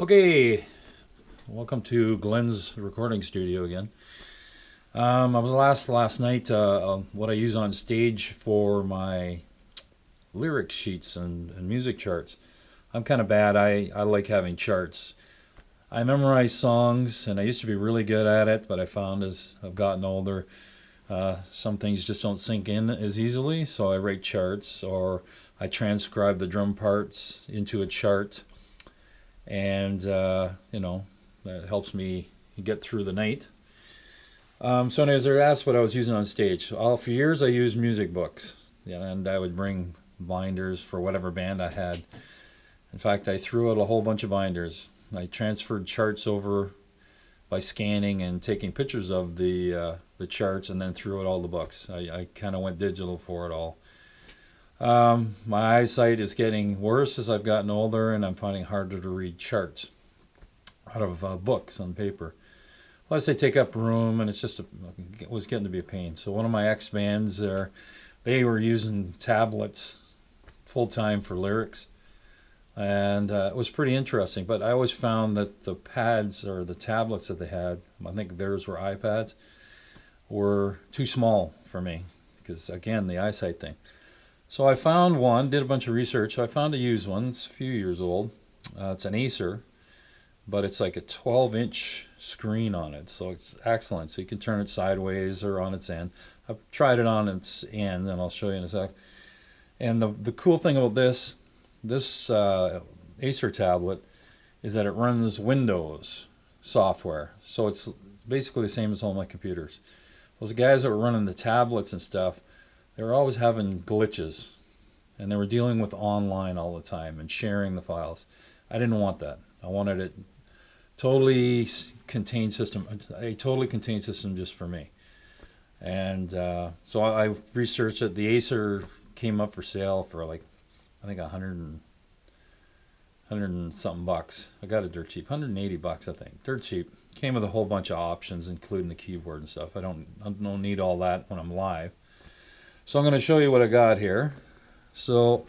Okay, welcome to Glen's recording studio again. I was last night what I use on stage for my lyric sheets and music charts. I'm kind of bad. I like having charts. I memorize songs, and I used to be really good at it, but I found as I've gotten older, some things just don't sink in as easily. So I write charts, or I transcribe the drum parts into a chart, and that helps me get through the night. So anyways, they're asked what I was using on stage. For years I used music books, yeah, and I would bring binders for whatever band I had. In fact, I threw out a whole bunch of binders. I transferred charts over by scanning and taking pictures of the charts, and then threw out all the books. I kind of went digital for it all. My eyesight is getting worse as I've gotten older, and I'm finding it harder to read charts out of books on paper. Plus, they take up room, and it was getting to be a pain. So one of my ex bands there, they were using tablets full time for lyrics, and it was pretty interesting. But I always found that the pads or the tablets that they had, I think theirs were iPads, were too small for me because, again, the eyesight thing. So I found one, did a bunch of research. So I found a used one. It's a few years old. It's an Acer, but it's like a 12-inch screen on it, so it's excellent. So you can turn it sideways or on its end. I've tried it on its end, and I'll show you in a sec. And the cool thing about this Acer tablet is that it runs Windows software, so it's basically the same as all my computers. Those guys that were running the tablets and stuff, they were always having glitches, and they were dealing with online all the time and sharing the files. I didn't want that. I wanted it totally contained system, a totally contained system just for me. And so I researched it. The Acer came up for sale for like, I think 100 and something bucks. I got it dirt cheap, $180 I think, dirt cheap. Came with a whole bunch of options, including the keyboard and stuff. I don't need all that when I'm live. So I'm going to show you what I got here. So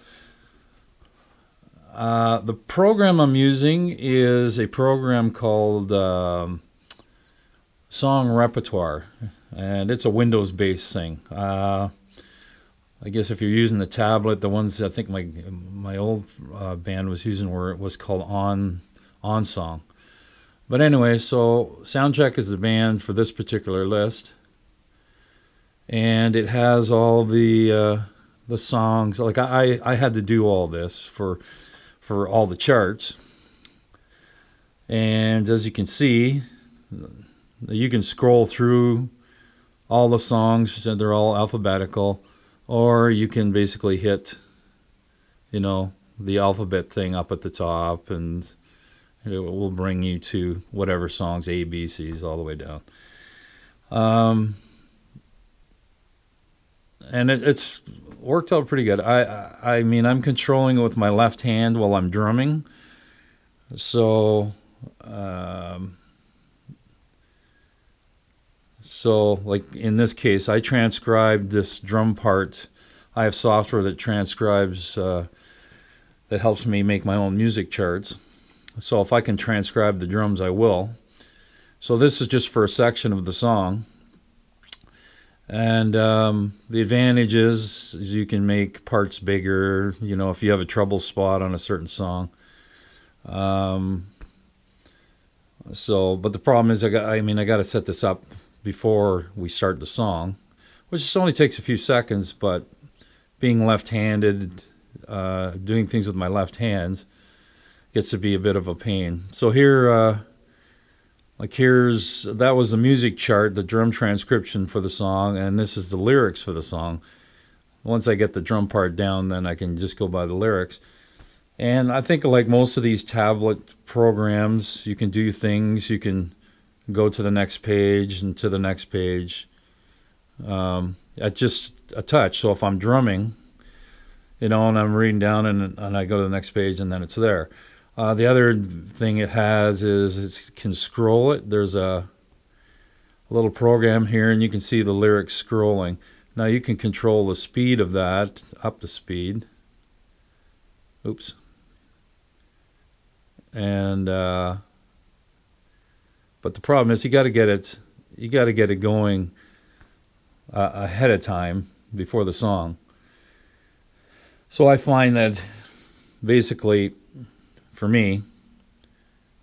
the program I'm using is a program called Song Repertoire, and it's a Windows-based thing. I guess if you're using the tablet, the ones I think my old band was using was called On Song. But anyway, so Soundcheck is the band for this particular list, and it has all the songs. Like I had to do all this for all the charts, and as you can see, you can scroll through all the songs, and they're all alphabetical, or you can basically hit the alphabet thing up at the top, and it will bring you to whatever songs, A, B, C's, all the way down. And it's worked out pretty good. I mean, I'm controlling it with my left hand while I'm drumming. So like in this case, I transcribed this drum part. I have software that transcribes, that helps me make my own music charts. So if I can transcribe the drums, I will. So this is just for a section of the song. And the advantage is you can make parts bigger, if you have a trouble spot on a certain song. But the problem is I got to set this up before we start the song, which just only takes a few seconds, but being left-handed, doing things with my left hand gets to be a bit of a pain. So here, that was the music chart, the drum transcription for the song, and this is the lyrics for the song. Once I get the drum part down, then I can just go by the lyrics. And I think like most of these tablet programs, you can do things. You can go to the next page and to the next page at just a touch. So if I'm drumming, and I'm reading down and I go to the next page, and then it's there. The other thing it has is it can scroll it. There's a little program here, and you can see the lyrics scrolling. Now you can control the speed of that, up the speed. Oops. and but the problem is you got to get it going ahead of time before the song. So I find that basically, for me,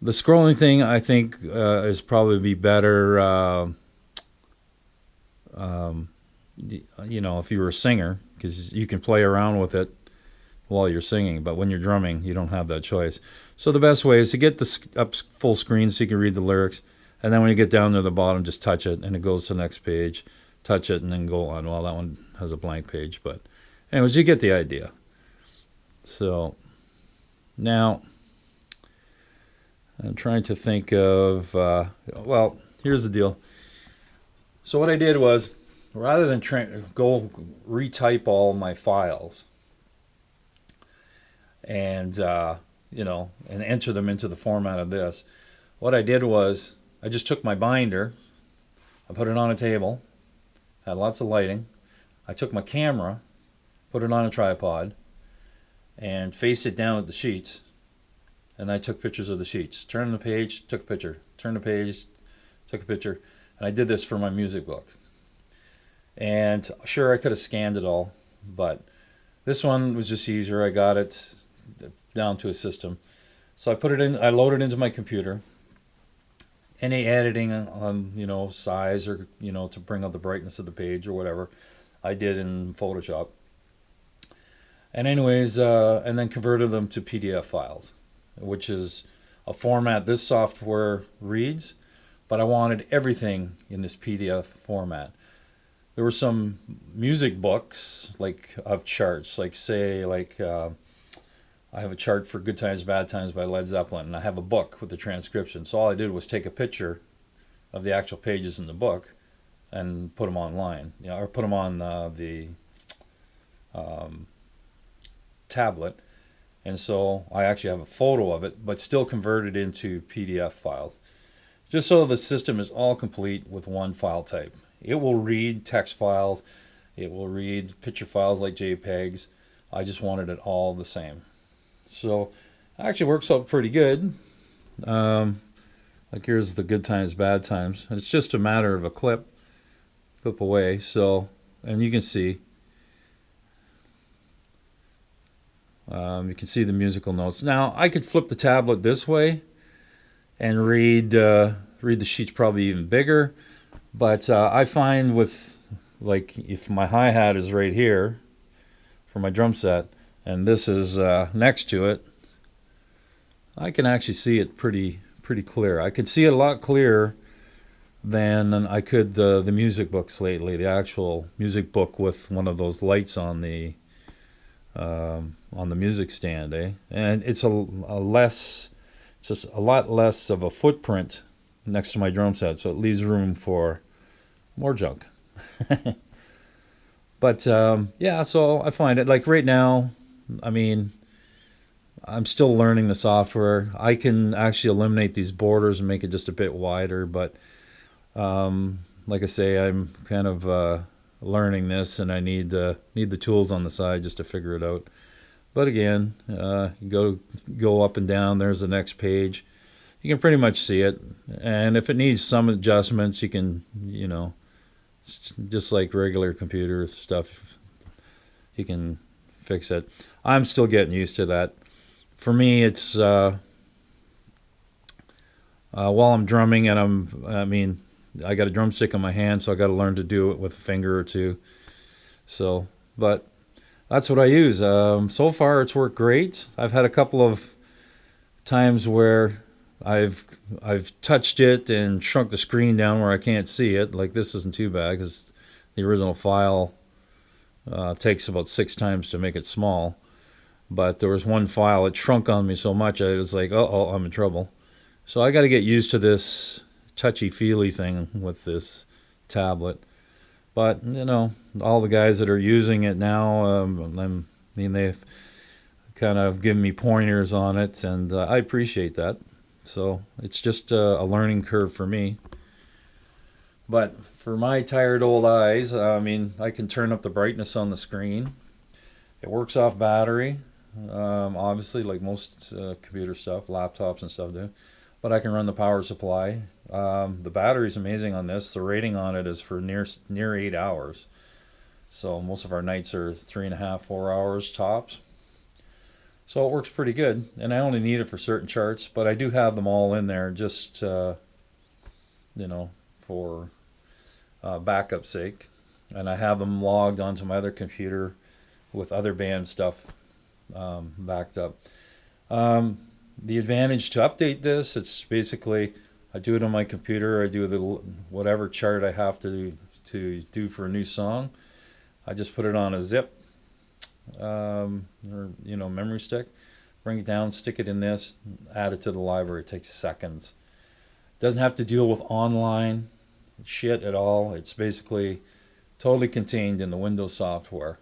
the scrolling thing I think is probably better. If you were a singer, because you can play around with it while you're singing, but when you're drumming, you don't have that choice. So the best way is to get the up full screen so you can read the lyrics, and then when you get down to the bottom, just touch it, and it goes to the next page. Touch it, and then go on. Well, that one has a blank page, but anyways, you get the idea. So now I'm trying to think of, well, here's the deal. So what I did was, rather than go retype all my files and and enter them into the format of this, what I did was I just took my binder, I put it on a table, had lots of lighting. I took my camera, put it on a tripod, and faced it down at the sheets, and I took pictures of the sheets. Turned the page, took a picture. Turned the page, took a picture. And I did this for my music book. And sure, I could have scanned it all, but this one was just easier. I got it down to a system. So I put it in, I loaded it into my computer. Any editing on, size or, to bring up the brightness of the page or whatever, I did in Photoshop. And anyways, and then converted them to PDF files, which is a format this software reads, but I wanted everything in this PDF format. There were some music books, of charts, I have a chart for Good Times, Bad Times by Led Zeppelin, and I have a book with the transcription. So all I did was take a picture of the actual pages in the book and put them online, or put them on the tablet. And so I actually have a photo of it, but still converted into PDF files, just so the system is all complete with one file type. It will read text files, it will read picture files like JPEGs. I just wanted it all the same. So it actually works out pretty good. Here's the Good Times, Bad Times. And it's just a matter of a clip away. So, and you can see, you can see the musical notes. Now I could flip the tablet this way and read the sheets probably even bigger. But I find with, if my hi-hat is right here for my drum set, and this is next to it, I can actually see it pretty clear. I can see it a lot clearer than I could the music books lately. The actual music book with one of those lights on the music stand, and it's just a lot less of a footprint next to my drum set, so it leaves room for more junk. But yeah, so I find it right now. I mean, I'm still learning the software. I can actually eliminate these borders and make it just a bit wider, but like I say, I'm kind of learning this, and I need the tools on the side just to figure it out. But again, you go up and down. There's the next page. You can pretty much see it, and if it needs some adjustments, you can, just like regular computer stuff, you can fix it. I'm still getting used to that. For me, it's while I'm drumming, and I got a drumstick in my hand, so I got to learn to do it with a finger or two. So, but that's what I use. So far, it's worked great. I've had a couple of times where I've touched it and shrunk the screen down where I can't see it. Like this isn't too bad because the original file takes about 6 times to make it small. But there was one file, it shrunk on me so much I was like, uh-oh, I'm in trouble. So I got to get used to this touchy-feely thing with this tablet. But, all the guys that are using it now, they've kind of given me pointers on it, and I appreciate that. So it's just a learning curve for me. But for my tired old eyes, I can turn up the brightness on the screen. It works off battery. obviously, like most computer stuff, laptops and stuff do. But I can run the power supply. The battery's amazing on this. The rating on it is for near 8 hours. So most of our nights are 3.5, 4 hours tops. So it works pretty good, and I only need it for certain charts, but I do have them all in there just, for backup sake. And I have them logged onto my other computer with other band stuff backed up. The advantage to update this, it's basically I do it on my computer. I do the whatever chart I have to do for a new song. I just put it on a zip or memory stick, bring it down, stick it in this, add it to the library. It takes seconds. Doesn't have to deal with online shit at all. It's basically totally contained in the Windows software.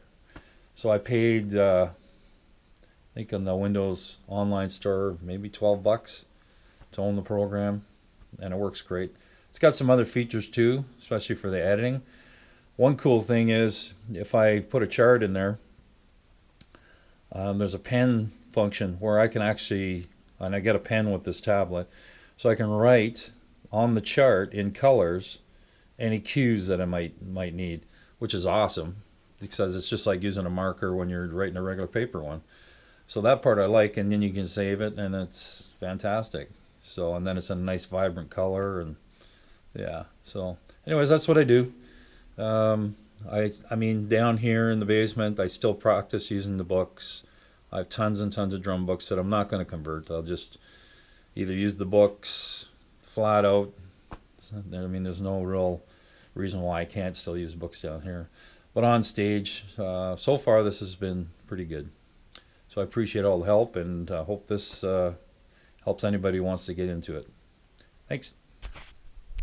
So I paid, I think on the Windows online store, maybe $12 to own the program, and it works great. It's got some other features too, especially for the editing. One cool thing is if I put a chart in there, there's a pen function where I can actually, and I get a pen with this tablet, so I can write on the chart in colors any cues that I might need, which is awesome because it's just like using a marker when you're writing a regular paper one. So that part I like, and then you can save it, and it's fantastic. So, and then it's a nice vibrant color, and yeah. So, anyways, that's what I do. I mean, down here in the basement, I still practice using the books. I have tons and tons of drum books that I'm not going to convert. I'll just either use the books flat out. I mean, there's no real reason why I can't still use books down here. But on stage, so far this has been pretty good. So I appreciate all the help, and hope this helps anybody who wants to get into it. Thanks.